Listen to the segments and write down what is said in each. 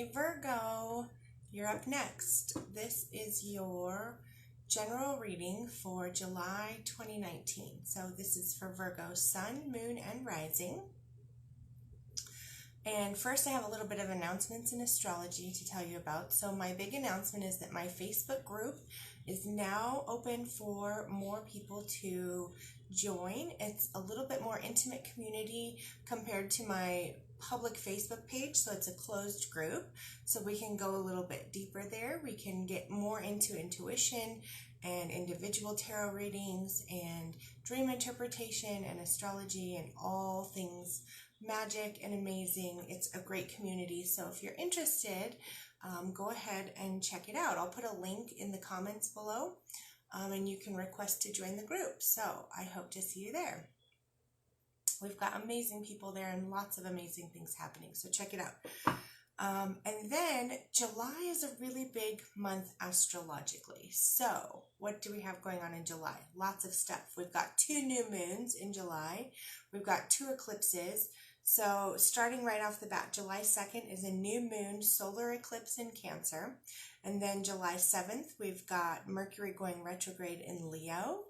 Hey Virgo, you're up next. This is your general reading for July 2019. So this is for Virgo, Sun, Moon, and Rising. And first I have a little bit of announcements in astrology to tell you about. So my big announcement is that my Facebook group is now open for more people to join. It's a little bit more intimate community compared to my public Facebook page, so it's a closed group, so we can go a little bit deeper there. We can get more into intuition and individual tarot readings and dream interpretation and astrology and all things magic and amazing. It's a great community, so if you're interested, go ahead and check it out. I'll put a link in the comments below, and you can request to join the group. So I hope to see you there. We've got amazing people there and lots of amazing things happening, so check it out. And then July is a really big month astrologically. So what do we have going on in July? Lots of stuff. We've got 2 new moons in July. We've got 2 eclipses. So starting right off the bat, July 2nd is a new moon solar eclipse in Cancer. And then July 7th, we've got Mercury going retrograde in Leo.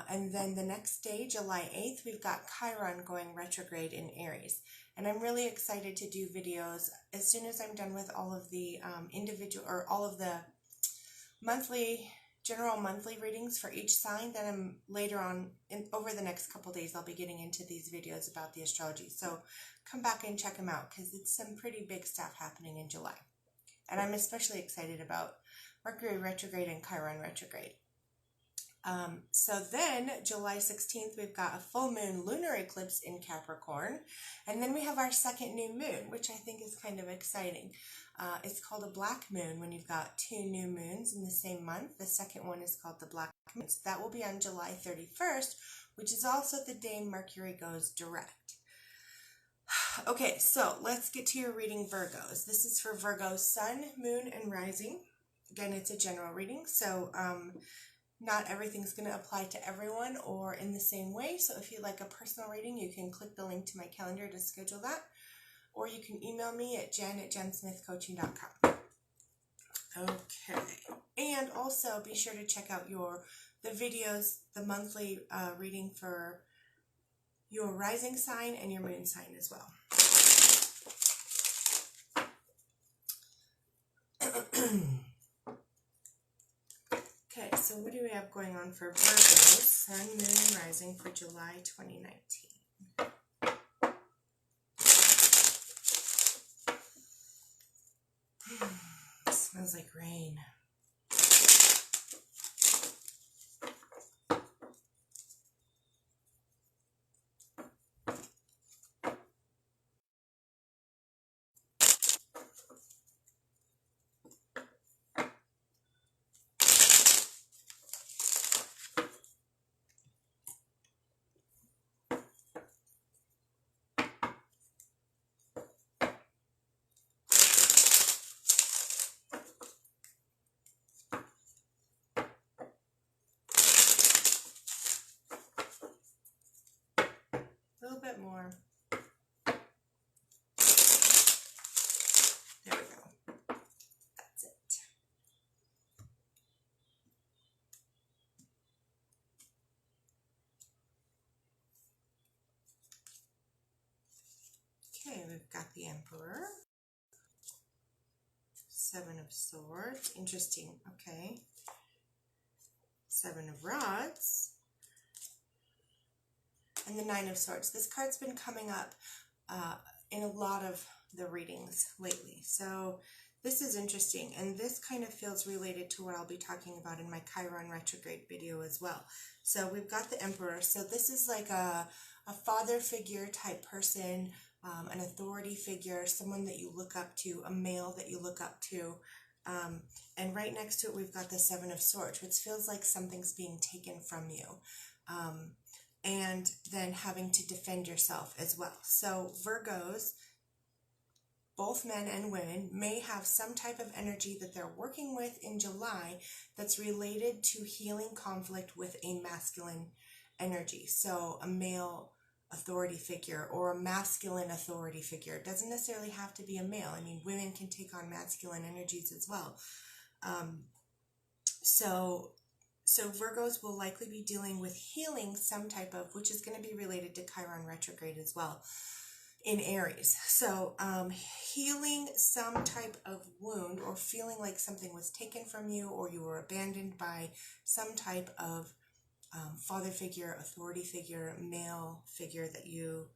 And then the next day, July 8th, we've got Chiron going retrograde in Aries. And I'm really excited to do videos as soon as I'm done with all of the all of the general monthly readings for each sign. Then I'm later on, over the next couple days, I'll be getting into these videos about the astrology. So come back and check them out because it's some pretty big stuff happening in July. And I'm especially excited about Mercury retrograde and Chiron retrograde. So then July 16th, we've got a full moon lunar eclipse in Capricorn. And then we have our second new moon, which I think is kind of exciting. It's called a black moon when you've got 2 new moons in the same month. The second one is called the black moon. So that will be on July 31st, which is also the day Mercury goes direct. Okay, so let's get to your reading, Virgos. This is for Virgo, Sun, Moon, and Rising. Again, it's a general reading, so not everything's going to apply to everyone or in the same way. So if you'd like a personal reading, you can click the link to my calendar to schedule that. Or you can email me at jen@jensmithcoaching.com. Okay. And also be sure to check out the videos, the monthly reading for your rising sign and your moon sign as well. Okay, so what do we have going on for Virgo, Sun, Moon, and Rising for July 2019? Smells like rain. A little bit more. There we go. That's it. Okay, we've got the Emperor. 7 of Swords. Interesting. Okay. 7 of Rods. And the 9 of Swords. This card's been coming up in a lot of the readings lately. So this is interesting. And this kind of feels related to what I'll be talking about in my Chiron retrograde video as well. So we've got the Emperor. So this is like a father figure type person, an authority figure, someone that you look up to, a male that you look up to. And right next to it, we've got the 7 of Swords, which feels like something's being taken from you. And then having to defend yourself as well. So Virgos, both men and women, may have some type of energy that they're working with in July that's related to healing conflict with a masculine energy. So a male authority figure or a masculine authority figure. It doesn't necessarily have to be a male. I mean, women can take on masculine energies as well. So Virgos will likely be dealing with healing some type of, which is going to be related to Chiron retrograde as well in Aries. So healing some type of wound, or feeling like something was taken from you, or you were abandoned by some type of father figure, authority figure, male figure that you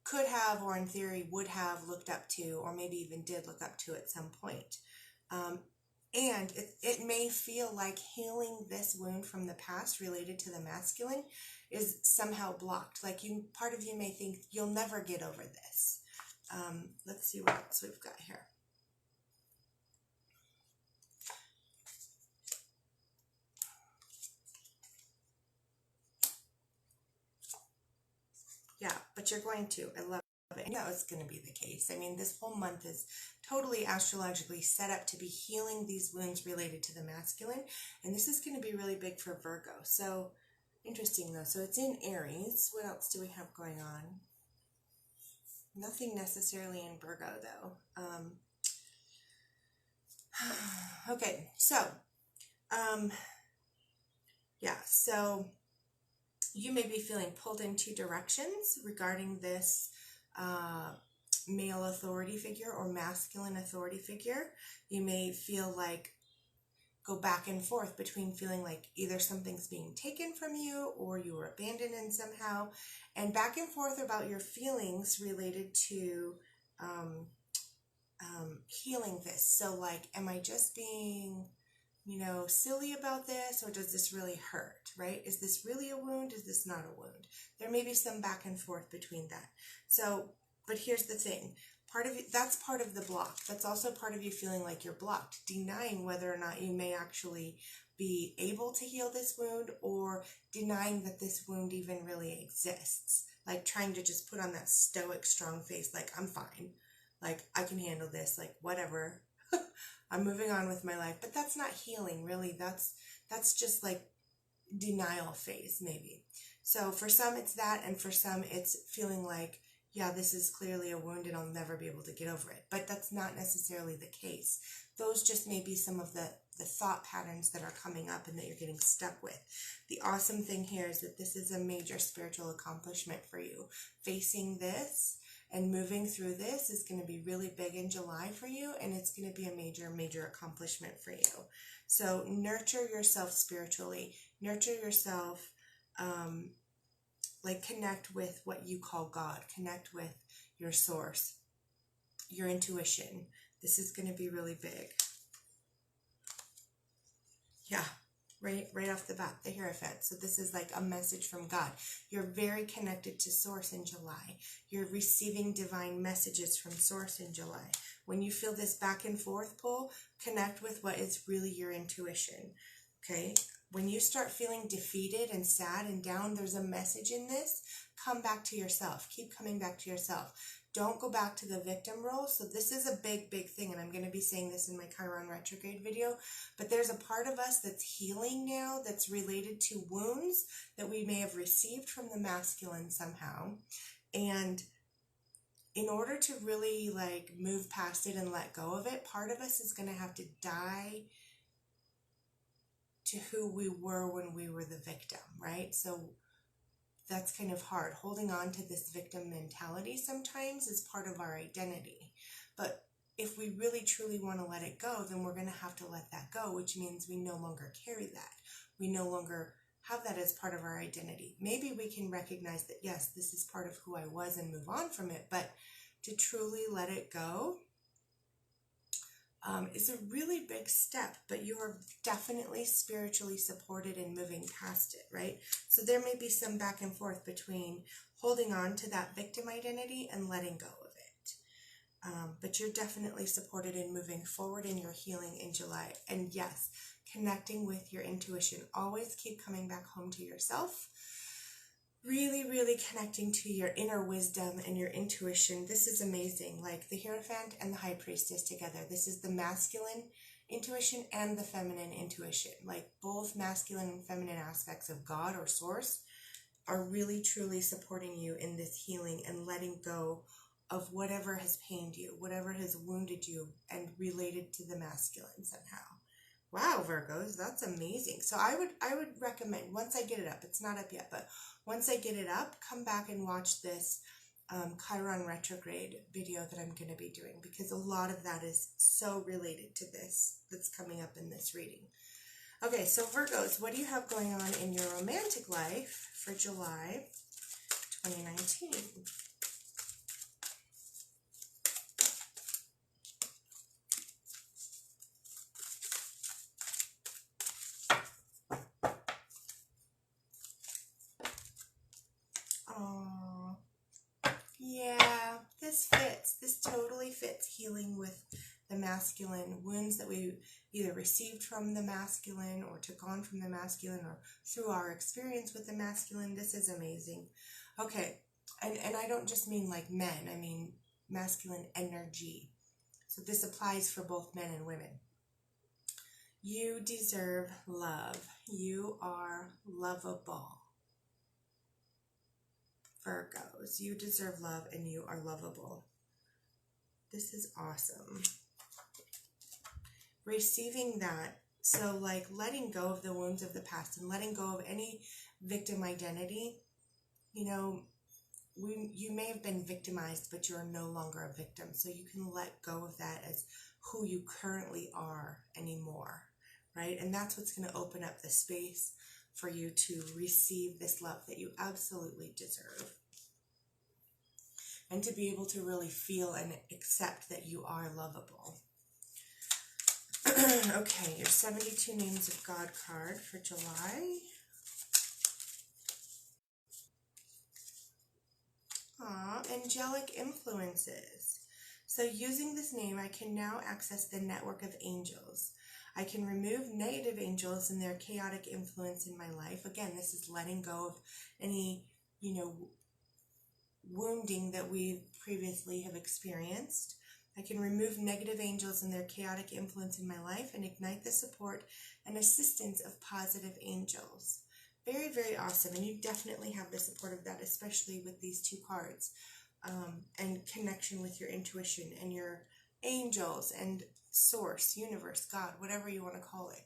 could have, or in theory would have looked up to, or maybe even did look up to at some point. And it may feel like healing this wound from the past related to the masculine is somehow blocked. Like part of you may think you'll never get over this. Let's see what else we've got here. Yeah, but you're going to. I love it. I know it's going to be the case. I mean, this whole month is totally astrologically set up to be healing these wounds related to the masculine. And this is going to be really big for Virgo. So interesting though. So it's in Aries. What else do we have going on? Nothing necessarily in Virgo though. Okay, so yeah, so you may be feeling pulled in two directions regarding this male authority figure or masculine authority figure. You may feel like go back and forth between feeling like either something's being taken from you or you were abandoned in somehow, and back and forth about your feelings related to healing this. So like, am I just being, silly about this, or does this really hurt, right? Is this really a wound? Is this not a wound? There may be some back and forth between that. So, but here's the thing. That's part of the block. That's also part of you feeling like you're blocked, denying whether or not you may actually be able to heal this wound, or denying that this wound even really exists. Like trying to just put on that stoic, strong face, like I'm fine, like I can handle this, like whatever. I'm moving on with my life. But that's not healing, really. That's just like denial phase, maybe. So for some it's that, and for some it's feeling like, yeah, this is clearly a wound and I'll never be able to get over it. But that's not necessarily the case. Those just may be some of the thought patterns that are coming up and that you're getting stuck with. The awesome thing here is that this is a major spiritual accomplishment for you. Facing this and moving through this is going to be really big in July for you, and it's going to be a major, major accomplishment for you. So nurture yourself spiritually. Nurture yourself, like connect with what you call God. Connect with your source, your intuition. This is going to be really big. Yeah, right off the bat, the Hierophant. So this is like a message from God. You're very connected to Source in July. You're receiving divine messages from Source in July. When you feel this back and forth pull, connect with what is really your intuition. Okay? When you start feeling defeated and sad and down, there's a message in this. Come back to yourself. Keep coming back to yourself. Don't go back to the victim role. So this is a big, big thing, and I'm going to be saying this in my Chiron retrograde video, but there's a part of us that's healing now that's related to wounds that we may have received from the masculine somehow. And in order to really like move past it and let go of it, part of us is going to have to die to who we were when we were the victim, right? So that's kind of hard. Holding on to this victim mentality sometimes is part of our identity. But if we really truly want to let it go, then we're going to have to let that go, which means we no longer carry that. We no longer have that as part of our identity. Maybe we can recognize that, yes, this is part of who I was and move on from it, but to truly let it go is a really big step, but you are definitely spiritually supported in moving past it, right? So there may be some back and forth between holding on to that victim identity and letting go of it. But you're definitely supported in moving forward in your healing in July. And yes, connecting with your intuition. Always keep coming back home to yourself. Really, really connecting to your inner wisdom and your intuition. This is amazing. Like the Hierophant and the High Priestess together. This is the masculine intuition and the feminine intuition. Like both masculine and feminine aspects of God or Source are really truly supporting you in this healing and letting go of whatever has pained you, whatever has wounded you and related to the masculine somehow. Wow, Virgos, that's amazing. So I would recommend, once I get it up, it's not up yet, but once I get it up, come back and watch this Chiron retrograde video that I'm going to be doing, because a lot of that is so related to this that's coming up in this reading. Okay, so Virgos, what do you have going on in your romantic life for July 2019? Oh, yeah, this fits. This totally fits healing with the masculine, wounds that we either received from the masculine or took on from the masculine or through our experience with the masculine. This is amazing. Okay, and I don't just mean like men, I mean masculine energy. So this applies for both men and women. You deserve love. You are lovable. Virgos, you deserve love and you are lovable. This is awesome. Receiving that, so like letting go of the wounds of the past and letting go of any victim identity. You know, you may have been victimized, but you're no longer a victim. So you can let go of that as who you currently are anymore, right? And that's what's going to open up the space for you to receive this love that you absolutely deserve. And to be able to really feel and accept that you are lovable. Okay, your 72 Names of God card for July. Angelic influences. So using this name, I can now access the network of angels. I can remove negative angels and their chaotic influence in my life. Again, this is letting go of any, wounding that we previously have experienced. I can remove negative angels and their chaotic influence in my life and ignite the support and assistance of positive angels. Very, very awesome. And you definitely have the support of that, especially with these two cards. And connection with your intuition and your angels and source, universe, God, whatever you want to call it.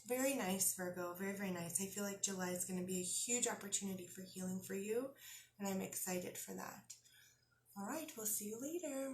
Very nice, Virgo. Very, very nice. I feel like July is going to be a huge opportunity for healing for you, and I'm excited for that. All right, we'll see you later.